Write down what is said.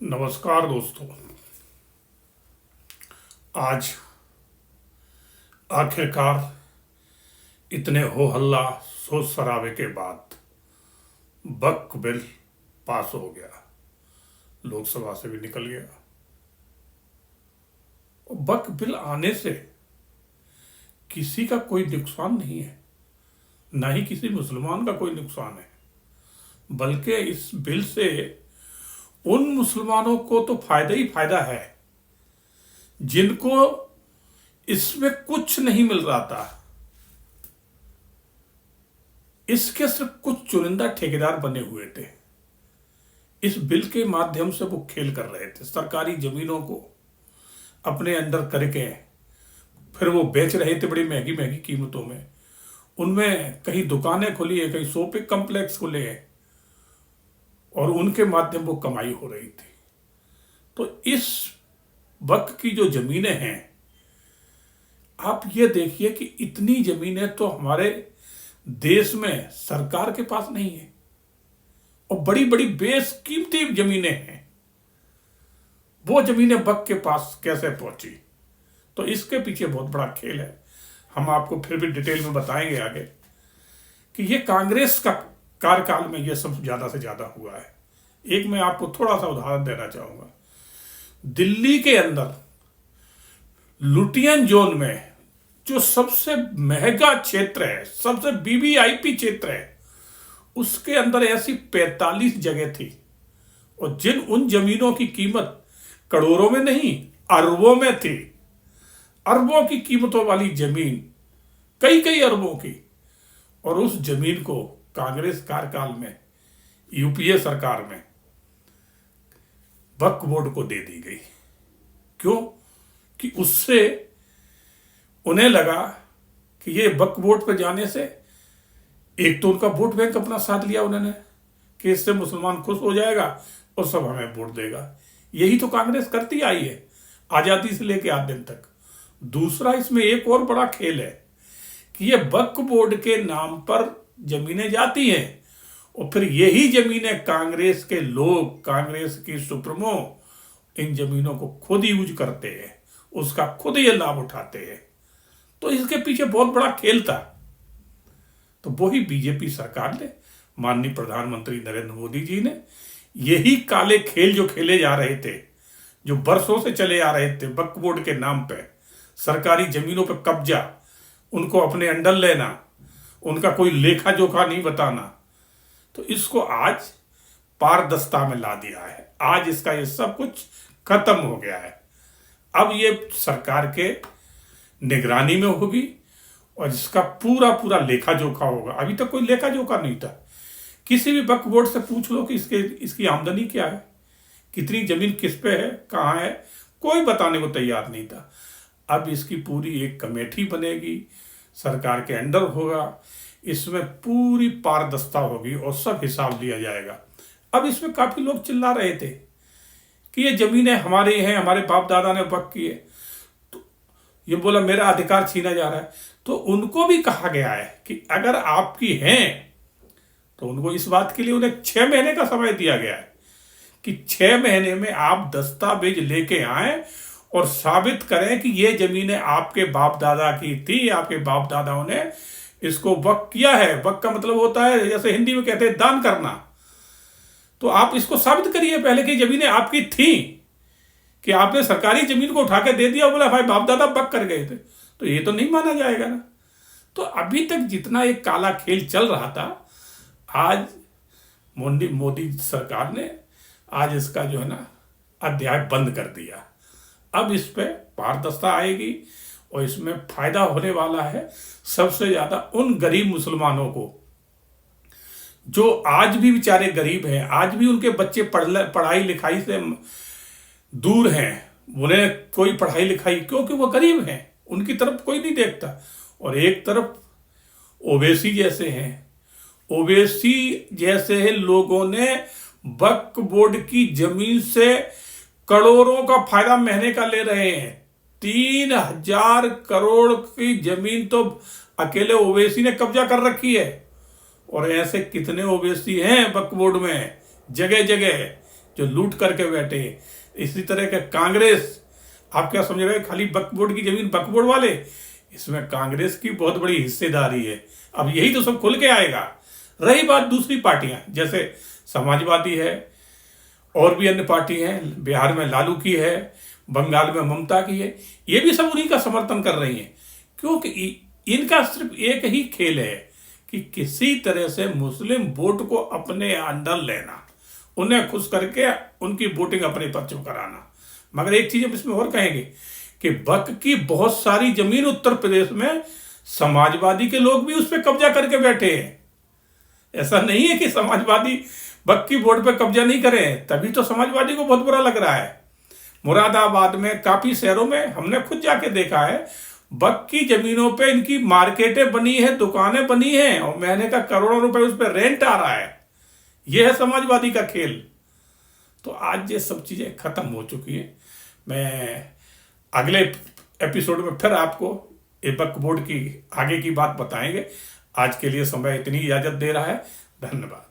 नमस्कार दोस्तों। आज आखिरकार इतने हो हल्ला शोर शराबे के बाद वक्फ बिल पास हो गया, लोकसभा से भी निकल गया। वक्फ बिल आने से किसी का कोई नुकसान नहीं है, ना ही किसी मुसलमान का कोई नुकसान है, बल्कि इस बिल से उन मुसलमानों को तो फायदा ही फायदा है जिनको इसमें कुछ नहीं मिल रहा था। इसके सिर्फ कुछ चुनिंदा ठेकेदार बने हुए थे। इस बिल के माध्यम से वो खेल कर रहे थे, सरकारी जमीनों को अपने अंडर करके फिर वो बेच रहे थे बड़ी महंगी महंगी कीमतों में। उनमें कहीं दुकानें खुली है, कहीं शॉपिंग कॉम्प्लेक्स खुले हैं और उनके माध्यम वो कमाई हो रही थी। तो इस वक्त की जो जमीनें हैं, आप ये देखिए कि इतनी जमीनें तो हमारे देश में सरकार के पास नहीं है और बड़ी बड़ी बेशकीमती जमीनें हैं। वो जमीनें वक्त के पास कैसे पहुंची, तो इसके पीछे बहुत बड़ा खेल है। हम आपको फिर भी डिटेल में बताएंगे आगे कि ये कांग्रेस का कार्यकाल में ये सब ज्यादा से ज्यादा हुआ है। एक मैं आपको थोड़ा सा उदाहरण देना चाहूंगा। दिल्ली के अंदर लुटियन जोन में जो सबसे महंगा क्षेत्र है, सबसे वीवीआईपी क्षेत्र है, उसके अंदर ऐसी 45 जगह थी और उन जमीनों की कीमत करोड़ों में नहीं, अरबों में थी। अरबों की कीमतों वाली जमीन, कई कई अरबों की, और उस जमीन को कांग्रेस कार्यकाल में, यूपीए सरकार में वक्फ बोर्ड को दे दी गई। क्यों? कि उससे उन्हें लगा कि ये वक्फ बोर्ड पर जाने से एक तो उनका वोट बैंक अपना साथ लिया उन्होंने कि इससे मुसलमान खुश हो जाएगा और सब हमें वोट देगा। यही तो कांग्रेस करती आई है आजादी से लेकर आज दिन तक। दूसरा, इसमें एक और बड़ा खेल है कि ये वक्फ बोर्ड के नाम पर जमीनें जाती हैं और फिर यही जमीनें कांग्रेस के लोग, कांग्रेस की सुप्रीमो इन जमीनों को खुद यूज करते हैं, उसका खुद ये लाभ उठाते हैं। तो इसके पीछे बहुत बड़ा खेल था। तो वही बीजेपी सरकार ने, माननीय प्रधानमंत्री नरेंद्र मोदी जी ने, यही काले खेल जो खेले जा रहे थे, जो बरसों से चले आ रहे थे, वक्फ बोर्ड के नाम पे सरकारी जमीनों पर कब्जा, उनको अपने अंडर लेना, उनका कोई लेखा जोखा नहीं बताना, तो इसको आज पारदर्शिता में ला दिया है। आज इसका ये सब कुछ खत्म हो गया है। अब ये सरकार के निगरानी में होगी और इसका पूरा पूरा लेखा जोखा होगा। अभी तक कोई लेखा जोखा नहीं था। किसी भी वक्फ बोर्ड से पूछ लो कि इसकी आमदनी क्या है, कितनी जमीन किस पे है, कहाँ है, कोई बताने को तैयार नहीं था। अब इसकी पूरी एक कमेटी बनेगी, सरकार के अंडर होगा, इसमें पूरी पारदर्शिता होगी और सब हिसाब लिया जाएगा। अब इसमें काफी लोग चिल्ला रहे थे कि ये जमीनें हमारी हैं, हमारे बाप दादा ने वक्फ की है, तो ये बोला मेरा अधिकार छीना जा रहा है। तो उनको भी कहा गया है कि अगर आपकी हैं तो उनको इस बात के लिए उन्हें 6 महीने का समय दिया गया है कि 6 महीने में आप दस्तावेज लेके आए और साबित करें कि ये जमीनें आपके बाप दादा की थी, आपके बाप दादाओं ने इसको वक्फ किया है। वक्फ का मतलब होता है, जैसे हिंदी में कहते हैं, दान करना। तो आप इसको साबित करिए पहले कि जमीनें आपकी थी, कि आपने सरकारी जमीन को उठा के दे दिया, बोला भाई बाप दादा वक्फ कर गए थे, तो ये तो नहीं माना जाएगा ना। तो अभी तक जितना एक काला खेल चल रहा था, आज मोदी सरकार ने आज इसका जो है ना अध्याय बंद कर दिया। अब इस पे पारदर्शिता आएगी और इसमें फायदा होने वाला है सबसे ज्यादा उन गरीब मुसलमानों को जो आज भी बेचारे गरीब हैं, आज भी उनके बच्चे पढ़ाई लिखाई से दूर हैं, उन्हें कोई पढ़ाई लिखाई, क्योंकि वो गरीब हैं, उनकी तरफ कोई नहीं देखता। और एक तरफ ओवैसी जैसे हैं, ओवैसी जैसे लोगों ने वक्फ बोर्ड की जमीन से करोड़ों का फायदा महीने का ले रहे हैं। 3000 करोड़ की जमीन तो अकेले ओवैसी ने कब्जा कर रखी है। और ऐसे कितने ओवैसी हैं वक्फ बोर्ड में, जगह जगह जो लूट करके बैठे हैं। इसी तरह के कांग्रेस, आप क्या समझ रहे हैं खाली वक्फ बोर्ड की जमीन वक्फ बोर्ड वाले, इसमें कांग्रेस की बहुत बड़ी हिस्सेदारी है। अब यही तो सब खुल के आएगा। रही बात दूसरी पार्टियां, जैसे समाजवादी है और भी अन्य पार्टी हैं, बिहार में लालू की है, बंगाल में ममता की है, ये भी सब उन्हीं का समर्थन कर रही हैं, क्योंकि इनका सिर्फ एक ही खेल है कि किसी तरह से मुस्लिम वोट को अपने अंदर लेना, उन्हें खुश करके उनकी वोटिंग अपने पक्ष में कराना। मगर एक चीज हम इसमें और कहेंगे कि वक्फ की बहुत सारी जमीन उत्तर प्रदेश में समाजवादी के लोग भी उस पर कब्जा करके बैठे हैं। ऐसा नहीं है कि समाजवादी वक्फ की वोट पर कब्जा नहीं करें, तभी तो समाजवादी को बहुत बुरा लग रहा है। मुरादाबाद में काफी शहरों में हमने खुद जाके देखा है, वक्फ की जमीनों पे इनकी मार्केटें बनी है, दुकानें बनी हैं और महीने का करोड़ों रुपए उस पर रेंट आ रहा है। यह है समाजवादी का खेल। तो आज ये सब चीजें खत्म हो चुकी हैं। मैं अगले एपिसोड में फिर आपको वक्फ बोर्ड की आगे की बात बताएंगे। आज के लिए समय इतनी इजाजत दे रहा है। धन्यवाद।